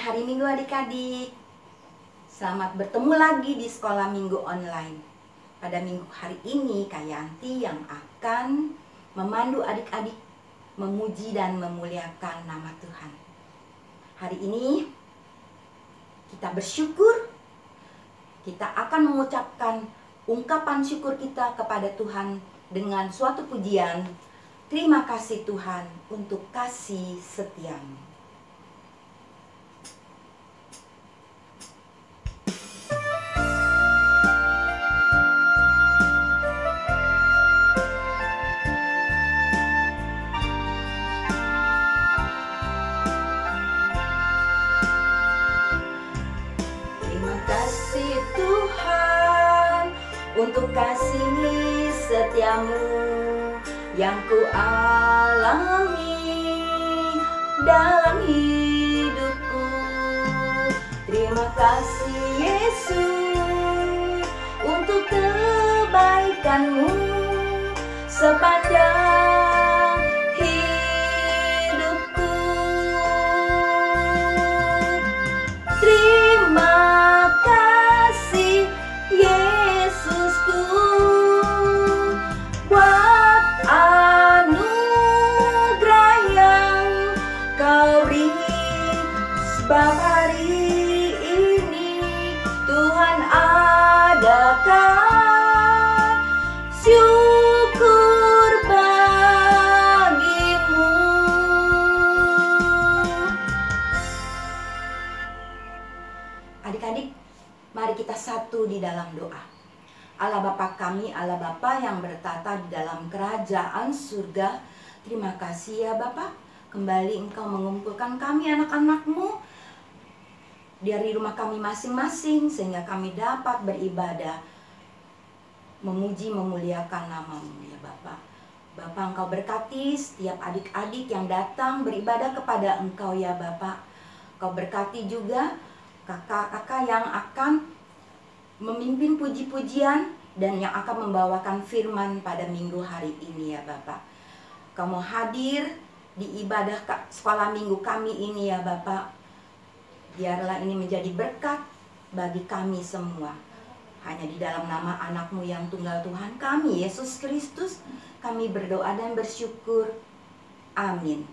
hari Minggu adik-adik. Selamat bertemu lagi di sekolah minggu online. Pada minggu hari ini Kak Yanti yang akan memandu adik-adik memuji dan memuliakan nama Tuhan. Hari ini kita bersyukur. Kita akan mengucapkan ungkapan syukur kita kepada Tuhan dengan suatu pujian. Terima kasih Tuhan untuk kasih setiamu. Kasih Tuhan untuk kasih setiamu yang ku alami dalam hidupku. Terima kasih Yesus untuk kebaikanmu sepanjang hidupku. Terima kasih Yesusku buat anugerah yang kau beri. Sebab hari ini Tuhan adakan syukur bagimu. Adik-adik, mari kita satu di dalam doa. Allah Bapa kami, Allah Bapa yang bertata di dalam kerajaan surga, terima kasih ya Bapa. Kembali Engkau mengumpulkan kami anak-anak-Mu dari rumah kami masing-masing, sehingga kami dapat beribadah, memuji, memuliakan nama-Mu ya Bapa. Bapa, Engkau berkati setiap adik-adik yang datang beribadah kepada Engkau ya Bapa. Engkau berkati juga kakak-kakak yang akan memimpin puji-pujian dan yang akan membawakan firman pada minggu hari ini ya Bapak. Kamu hadir di ibadah sekolah minggu kami ini ya Bapak. Biarlah ini menjadi berkat bagi kami semua. Hanya di dalam nama anak-Mu yang tunggal Tuhan kami, Yesus Kristus, kami berdoa dan bersyukur. Amin.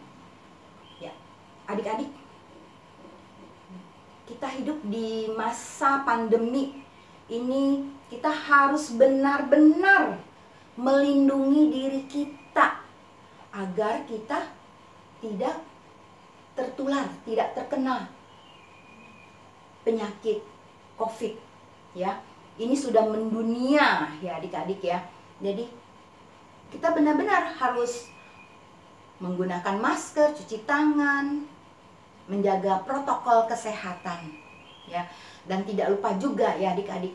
Ya, adik-adik, kita hidup di masa pandemi ini, kita harus benar-benar melindungi diri kita agar kita tidak tertular, tidak terkena penyakit COVID ya. Ini sudah mendunia ya adik-adik ya. Jadi kita benar-benar harus menggunakan masker, cuci tangan, menjaga protokol kesehatan ya. Dan tidak lupa juga ya adik-adik,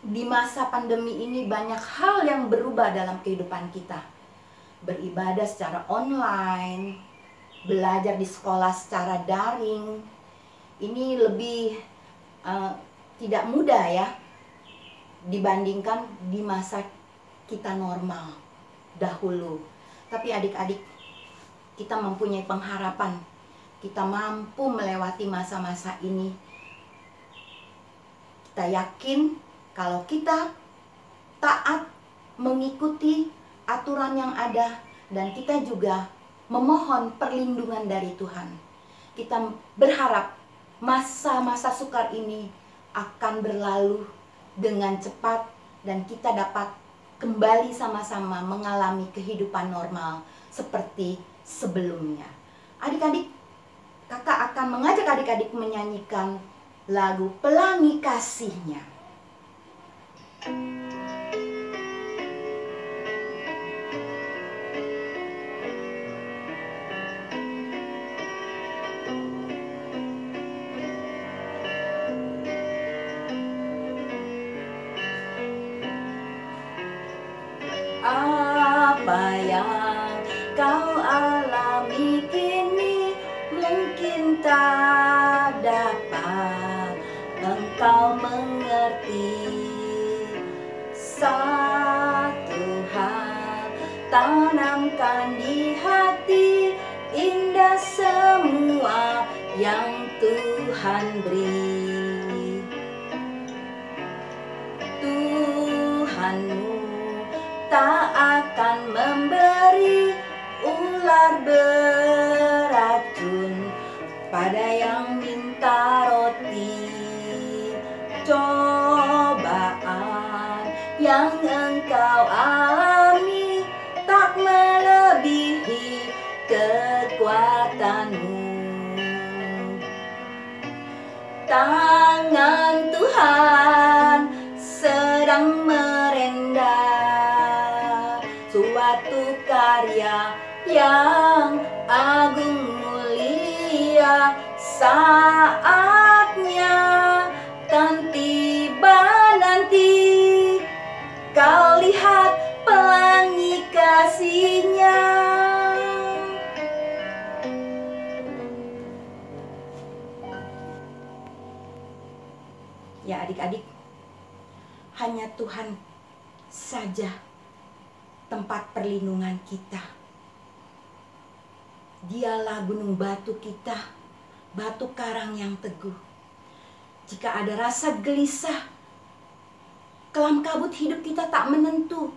di masa pandemi ini banyak hal yang berubah dalam kehidupan kita. Beribadah secara online, belajar di sekolah secara daring, ini lebih tidak mudah ya dibandingkan di masa kita normal dahulu. Tapi adik-adik, kita mempunyai pengharapan, kita mampu melewati masa-masa ini. Kita yakin kalau kita taat mengikuti aturan yang ada dan kita juga memohon perlindungan dari Tuhan. Kita berharap masa-masa sukar ini akan berlalu dengan cepat dan kita dapat kembali sama-sama mengalami kehidupan normal seperti sebelumnya. Adik-adik, kakak akan mengajak adik-adik menyanyikan lagu Pelangi Kasih-Nya. Apa yang kau alami kini mungkin tak dapat engkau mengerti. Satu hal tanamkan di hati, indah semua yang Tuhan beri. Tuhanmu tak akan memberi ular beracun pada yang minta roti. Cobaan yang engkau alami tak melebihi kekuatanmu. Tangan Tuhan sedang merendah suatu karya yang agung mulia. Saatnya kan tiba nanti, kau lihat pelangi kasih-Nya. Ya adik-adik, hanya Tuhan saja tempat perlindungan kita. Dialah gunung batu kita, batu karang yang teguh. Jika ada rasa gelisah, kelam kabut hidup kita tak menentu,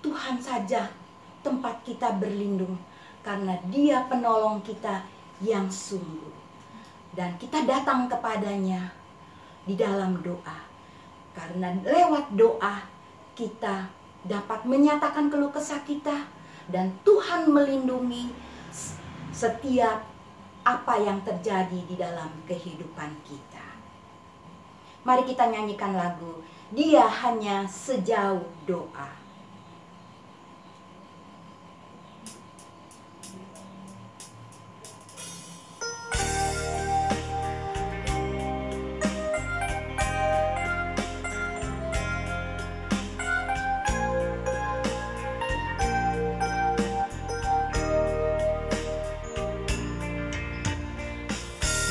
Tuhan saja tempat kita berlindung, karena Dia penolong kita yang sungguh. Dan kita datang kepadanya di dalam doa, karena lewat doa kita dapat menyatakan keluh kesah kita, dan Tuhan melindungi setiap apa yang terjadi di dalam kehidupan kita. Mari kita nyanyikan lagu Dia Hanya Sejauh Doa.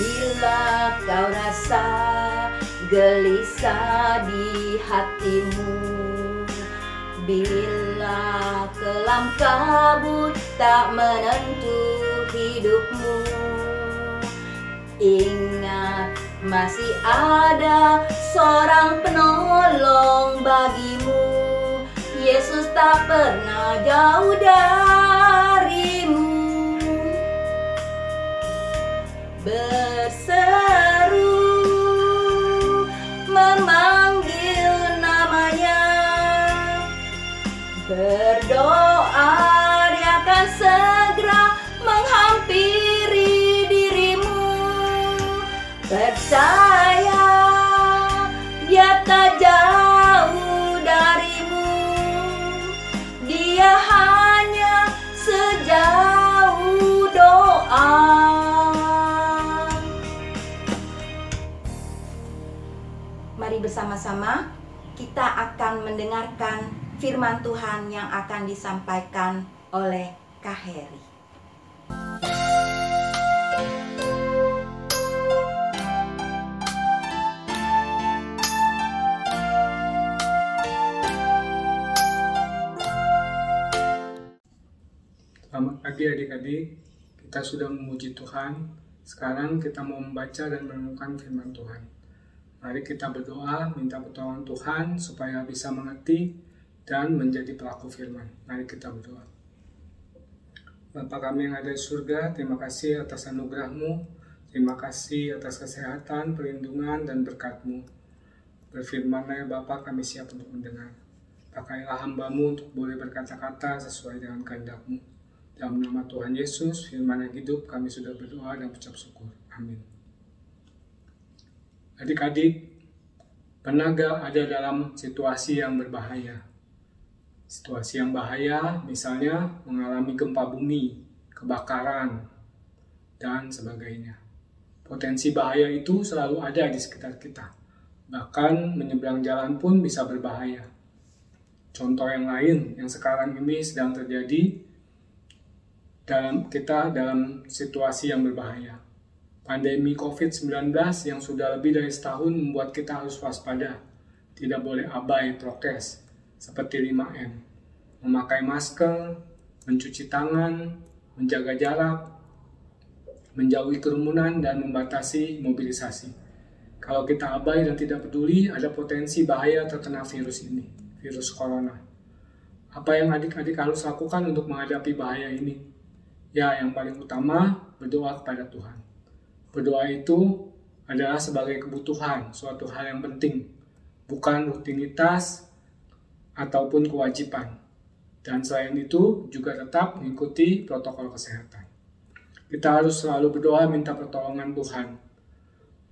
Bila kau rasa gelisah di hatimu, bila kelam kabut tak menentu hidupmu, ingat masih ada seorang penolong bagimu. Yesus tak pernah jauh darimu. Berseru memanggil namanya, berdoa Dia akan segera menghampiri dirimu. Percaya Dia tak jauh darimu, Dia hanya sejauh doa. Mari bersama-sama kita akan mendengarkan firman Tuhan yang akan disampaikan oleh Kak Heri. Selamat pagi adik-adik, kita sudah memuji Tuhan. Sekarang kita mau membaca dan merenungkan firman Tuhan. Mari kita berdoa, minta pertolongan Tuhan supaya bisa mengerti dan menjadi pelaku firman. Mari kita berdoa. Bapa kami yang ada di surga, terima kasih atas anugerah-Mu, terima kasih atas kesehatan, perlindungan, dan berkat-Mu. Berfirman-Nya Bapa, kami siap untuk mendengar. Pakailah hamba-Mu untuk boleh berkata-kata sesuai dengan kehendak-Mu. Dalam nama Tuhan Yesus, firman yang hidup, kami sudah berdoa dan ucap syukur. Amin. Adik-adik, pernah gak ada dalam situasi yang berbahaya? Situasi yang bahaya misalnya mengalami gempa bumi, kebakaran, dan sebagainya. Potensi bahaya itu selalu ada di sekitar kita. Bahkan menyeberang jalan pun bisa berbahaya. Contoh yang lain yang sekarang ini sedang terjadi dalam situasi yang berbahaya. Pandemi COVID-19 yang sudah lebih dari setahun membuat kita harus waspada. Tidak boleh abai prokes seperti 5M. Memakai masker, mencuci tangan, menjaga jarak, menjauhi kerumunan, dan membatasi mobilisasi. Kalau kita abai dan tidak peduli, ada potensi bahaya terkena virus ini, virus corona. Apa yang adik-adik harus lakukan untuk menghadapi bahaya ini? Ya, yang paling utama, berdoa kepada Tuhan. Berdoa itu adalah sebagai kebutuhan, suatu hal yang penting, bukan rutinitas ataupun kewajiban. Dan selain itu, juga tetap mengikuti protokol kesehatan. Kita harus selalu berdoa minta pertolongan Tuhan.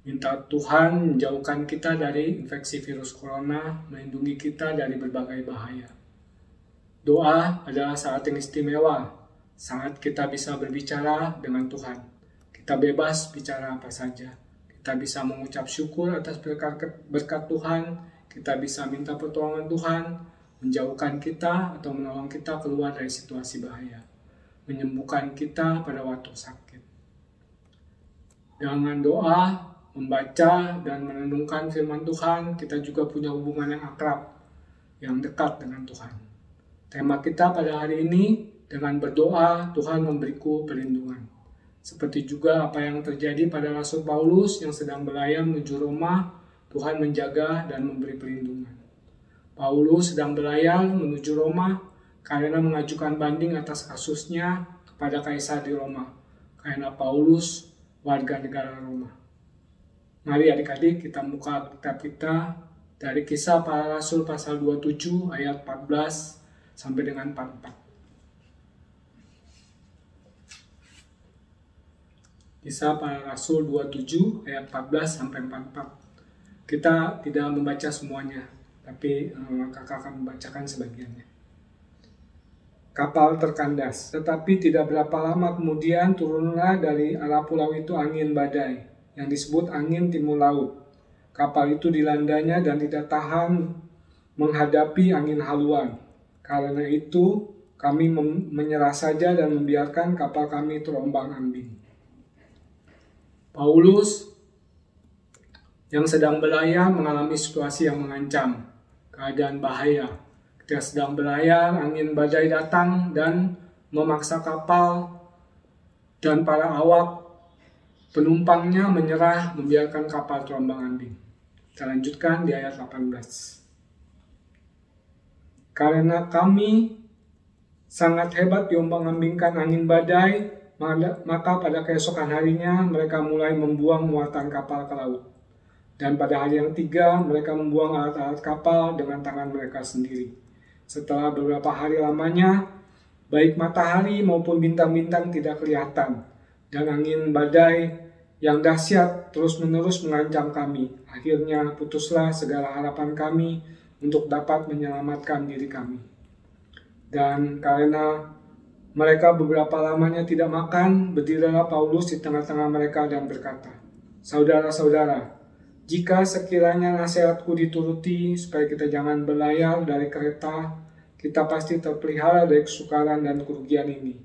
Minta Tuhan menjauhkan kita dari infeksi virus corona, melindungi kita dari berbagai bahaya. Doa adalah saat yang istimewa, saat kita bisa berbicara dengan Tuhan. Kita bebas bicara apa saja. Kita bisa mengucap syukur atas berkat Tuhan. Kita bisa minta pertolongan Tuhan, menjauhkan kita atau menolong kita keluar dari situasi bahaya, menyembuhkan kita pada waktu sakit. Dengan doa, membaca, dan merenungkan firman Tuhan, kita juga punya hubungan yang akrab, yang dekat dengan Tuhan. Tema kita pada hari ini, dengan berdoa, Tuhan memberiku perlindungan. Seperti juga apa yang terjadi pada Rasul Paulus yang sedang berlayar menuju Roma, Tuhan menjaga dan memberi perlindungan. Paulus sedang berlayar menuju Roma, karena mengajukan banding atas kasusnya kepada Kaisar di Roma, karena Paulus warga negara Roma. Mari adik-adik kita buka kitab kita dari Kisah Para Rasul pasal 27 ayat 14 sampai dengan 44. Kisah Para Rasul 27 ayat 14 sampai 44. Kita tidak membaca semuanya, tapi kakak akan membacakan sebagiannya. Kapal terkandas, tetapi tidak berapa lama kemudian turunlah dari arah pulau itu angin badai, yang disebut angin timur laut. Kapal itu dilandanya dan tidak tahan menghadapi angin haluan. Karena itu kami menyerah saja dan membiarkan kapal kami terombang-ambing. Paulus yang sedang berlayar mengalami situasi yang mengancam, keadaan bahaya. Ketika sedang berlayar, angin badai datang dan memaksa kapal dan para awak penumpangnya menyerah, membiarkan kapal terombang-ambing. Kita lanjutkan di ayat 18. Karena kami sangat hebat diombang-ambingkan angin badai, maka pada keesokan harinya mereka mulai membuang muatan kapal ke laut. Dan pada hari yang ketiga mereka membuang alat-alat kapal dengan tangan mereka sendiri. Setelah beberapa hari lamanya, baik matahari maupun bintang-bintang tidak kelihatan, dan angin badai yang dahsyat terus-menerus mengancam kami. Akhirnya putuslah segala harapan kami untuk dapat menyelamatkan diri kami. Dan karena mereka beberapa lamanya tidak makan, berdirilah Paulus di tengah-tengah mereka dan berkata, "Saudara-saudara, jika sekiranya nasihatku dituruti supaya kita jangan berlayar dari kereta, kita pasti terpelihara dari kesukaran dan kerugian ini.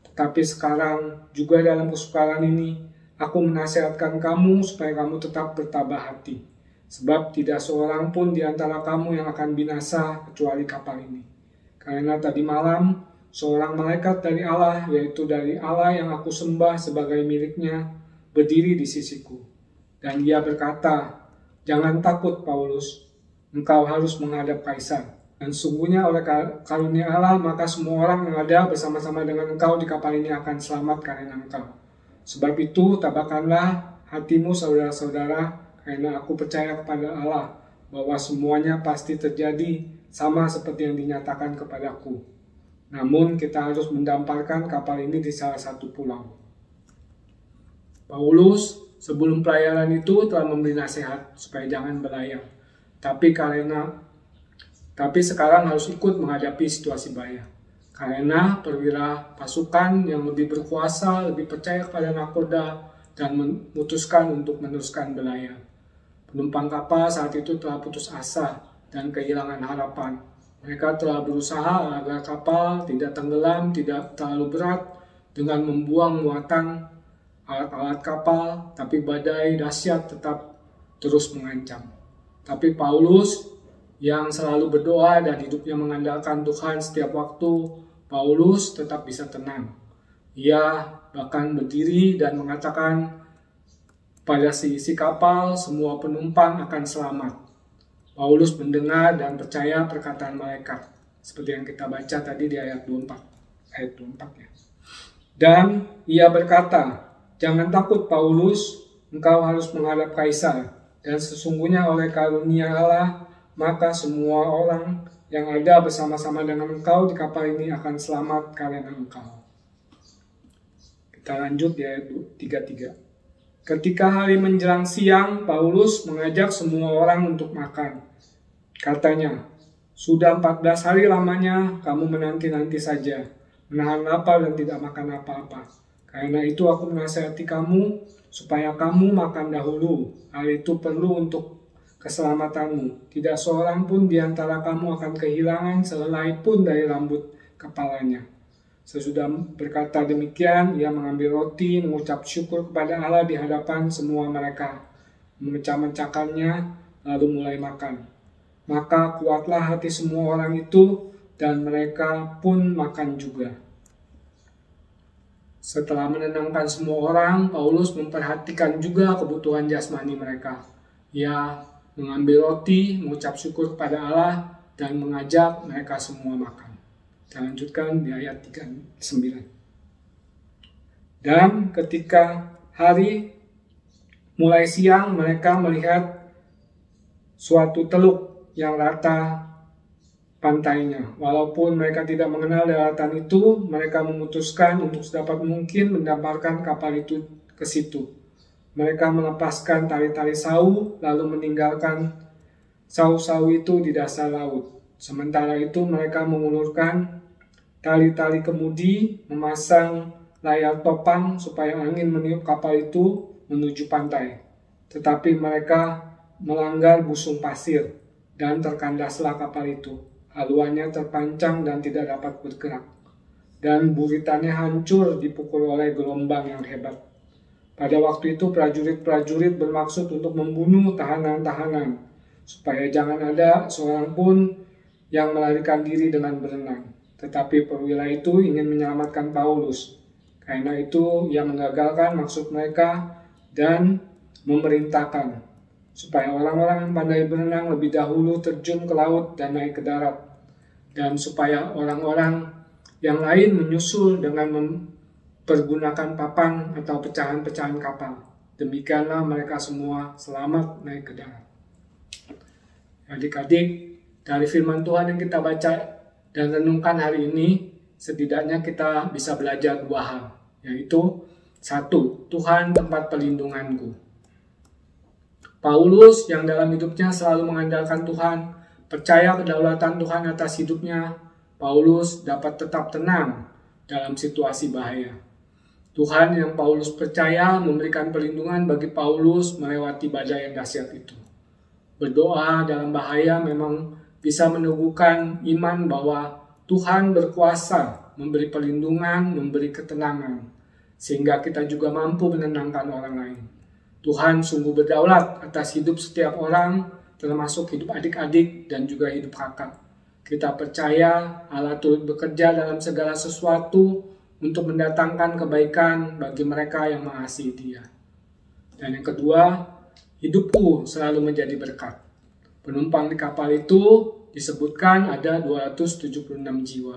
Tetapi sekarang, juga dalam kesukaran ini, aku menasihatkan kamu supaya kamu tetap bertabah hati. Sebab tidak seorang pun di antara kamu yang akan binasa kecuali kapal ini. Karena tadi malam, seorang malaikat dari Allah, yaitu dari Allah yang aku sembah sebagai miliknya, berdiri di sisiku. Dan dia berkata, 'Jangan takut, Paulus, engkau harus menghadap Kaisar. Dan sungguhnya oleh karunia Allah, maka semua orang yang ada bersama-sama dengan engkau di kapal ini akan selamat karena engkau. Sebab itu, tabahkanlah hatimu, saudara-saudara, karena aku percaya kepada Allah, bahwa semuanya pasti terjadi sama seperti yang dinyatakan kepadaku. Namun, kita harus mendamparkan kapal ini di salah satu pulau.' Paulus sebelum pelayaran itu telah memberi nasihat supaya jangan berlayar. Tapi sekarang harus ikut menghadapi situasi bahaya. Karena perwira pasukan yang lebih berkuasa, lebih percaya kepada nakoda, dan memutuskan untuk meneruskan berlayar. Penumpang kapal saat itu telah putus asa dan kehilangan harapan. Mereka telah berusaha agar kapal tidak tenggelam, tidak terlalu berat, dengan membuang muatan alat-alat kapal, tapi badai dahsyat tetap terus mengancam. Tapi Paulus yang selalu berdoa dan hidupnya mengandalkan Tuhan setiap waktu, Paulus tetap bisa tenang. Ia bahkan berdiri dan mengatakan pada si kapal, semua penumpang akan selamat. Paulus mendengar dan percaya perkataan malaikat, seperti yang kita baca tadi di ayat 24 ya. Dan ia berkata, "Jangan takut Paulus, engkau harus menghadap Kaisar, dan sesungguhnya oleh karunia Allah, maka semua orang yang ada bersama-sama dengan engkau di kapal ini akan selamat karena engkau." Kita lanjut di ayat 33. Ketika hari menjelang siang, Paulus mengajak semua orang untuk makan. Katanya, "Sudah 14 hari lamanya kamu menanti-nanti saja, menahan lapar dan tidak makan apa-apa. Karena itu aku menasihati kamu, supaya kamu makan dahulu. Hal itu perlu untuk keselamatanmu. Tidak seorang pun di antara kamu akan kehilangan sehelai pun dari rambut kepalanya." Sesudah berkata demikian, ia mengambil roti, mengucap syukur kepada Allah di hadapan semua mereka, memecah-mecahkannya, lalu mulai makan. Maka kuatlah hati semua orang itu, dan mereka pun makan juga. Setelah menenangkan semua orang, Paulus memperhatikan juga kebutuhan jasmani mereka. Ia mengambil roti, mengucap syukur kepada Allah, dan mengajak mereka semua makan. Kita lanjutkan di ayat 39. Dan ketika hari mulai siang, mereka melihat suatu teluk yang rata pantainya. Walaupun mereka tidak mengenal daratan itu, mereka memutuskan untuk sedapat mungkin mendamparkan kapal itu ke situ. Mereka melepaskan tali-tali sau, lalu meninggalkan sau-sau itu di dasar laut. Sementara itu mereka mengulurkan tali-tali kemudi, memasang layar topang supaya angin meniup kapal itu menuju pantai. Tetapi mereka melanggar busung pasir dan terkandaslah kapal itu. Haluannya terpancang dan tidak dapat bergerak. Dan buritannya hancur dipukul oleh gelombang yang hebat. Pada waktu itu prajurit-prajurit bermaksud untuk membunuh tahanan-tahanan, supaya jangan ada seorang pun yang melarikan diri dengan berenang. Tetapi perwira itu ingin menyelamatkan Paulus. Karena itu ia menggagalkan maksud mereka dan memerintahkan supaya orang-orang yang pandai berenang lebih dahulu terjun ke laut dan naik ke darat. Dan supaya orang-orang yang lain menyusul dengan mempergunakan papan atau pecahan-pecahan kapal. Demikianlah mereka semua selamat naik ke darat. Adik-adik, dari firman Tuhan yang kita baca dan renungkan hari ini, setidaknya kita bisa belajar dua hal, yaitu satu, Tuhan tempat perlindunganku. Paulus yang dalam hidupnya selalu mengandalkan Tuhan, percaya kedaulatan Tuhan atas hidupnya, Paulus dapat tetap tenang dalam situasi bahaya. Tuhan yang Paulus percaya memberikan perlindungan bagi Paulus melewati badai yang dahsyat itu. Berdoa dalam bahaya memang bisa meneguhkan iman bahwa Tuhan berkuasa memberi perlindungan, memberi ketenangan, sehingga kita juga mampu menenangkan orang lain. Tuhan sungguh berdaulat atas hidup setiap orang, termasuk hidup adik-adik dan juga hidup kakak. Kita percaya Allah turut bekerja dalam segala sesuatu untuk mendatangkan kebaikan bagi mereka yang mengasihi Dia. Dan yang kedua, hidupku selalu menjadi berkat. Penumpang di kapal itu disebutkan ada 276 jiwa.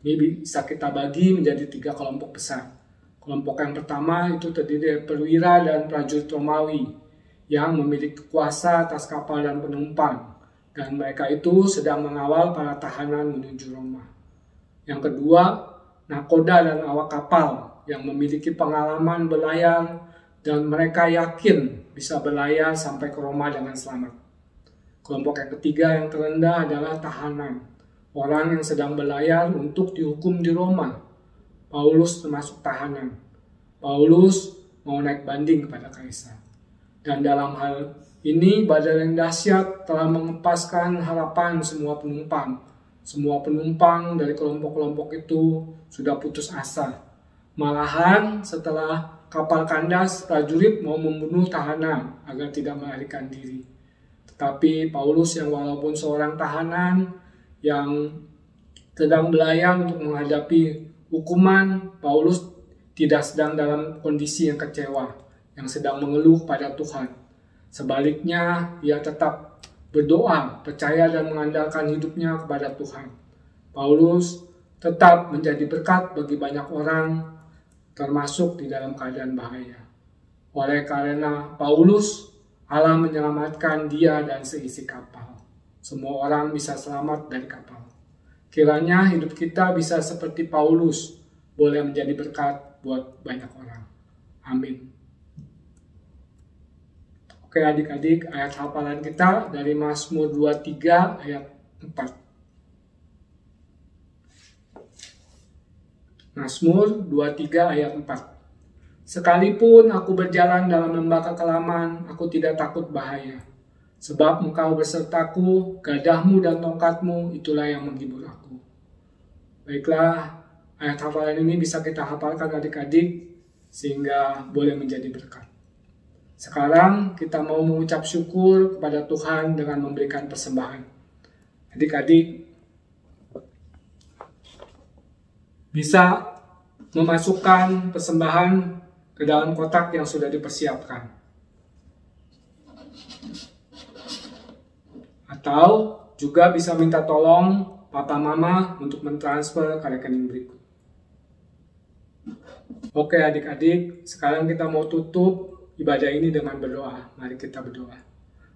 Ini bisa kita bagi menjadi 3 kelompok besar. Kelompok yang pertama itu terdiri dari perwira dan prajurit Romawi yang memiliki kuasa atas kapal dan penumpang. Dan mereka itu sedang mengawal para tahanan menuju Roma. Yang kedua, nakoda dan awak kapal yang memiliki pengalaman berlayar dan mereka yakin bisa berlayar sampai ke Roma dengan selamat. Kelompok yang ketiga yang terendah adalah tahanan, orang yang sedang berlayar untuk dihukum di Roma. Paulus termasuk tahanan. Paulus mau naik banding kepada Kaisar. Dan dalam hal ini badai yang dahsyat telah mengempaskan harapan semua penumpang. Semua penumpang dari kelompok-kelompok itu sudah putus asa. Malahan setelah kapal kandas, prajurit mau membunuh tahanan agar tidak melarikan diri. Tetapi Paulus yang walaupun seorang tahanan yang sedang berlayar untuk menghadapi hukuman, Paulus tidak sedang dalam kondisi yang kecewa, yang sedang mengeluh pada Tuhan. Sebaliknya, ia tetap berdoa, percaya dan mengandalkan hidupnya kepada Tuhan. Paulus tetap menjadi berkat bagi banyak orang, termasuk di dalam keadaan bahaya. Oleh karena Paulus, Allah menyelamatkan dia dan seisi kapal. Semua orang bisa selamat dari kapal. Kiranya hidup kita bisa seperti Paulus, boleh menjadi berkat buat banyak orang. Amin. Oke adik-adik, ayat hafalan kita dari Mazmur 23 ayat 4. Mazmur 23 ayat 4. Sekalipun aku berjalan dalam lembah kekelaman, aku tidak takut bahaya. Sebab engkau besertaku, gadahmu dan tongkatmu, itulah yang menghibur aku. Baiklah, ayat hafalan ini bisa kita hafalkan adik-adik, sehingga boleh menjadi berkat. Sekarang kita mau mengucap syukur kepada Tuhan dengan memberikan persembahan. Adik-adik bisa memasukkan persembahan ke dalam kotak yang sudah dipersiapkan. Atau juga bisa minta tolong papa mama untuk mentransfer ke rekening berikut. Oke adik-adik, sekarang kita mau tutup ibadah ini dengan berdoa. Mari kita berdoa.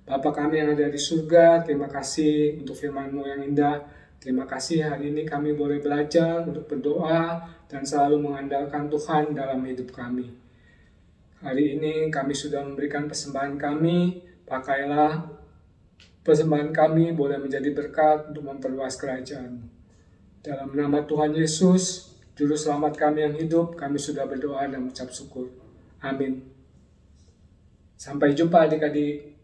Bapa kami yang ada di surga, terima kasih untuk firman-Mu yang indah. Terima kasih hari ini kami boleh belajar untuk berdoa dan selalu mengandalkan Tuhan dalam hidup kami. Hari ini kami sudah memberikan persembahan kami, pakailah persembahan kami boleh menjadi berkat untuk memperluas kerajaan. Dalam nama Tuhan Yesus, Juru Selamat kami yang hidup, kami sudah berdoa dan mengucap syukur. Amin. Sampai jumpa adik-adik.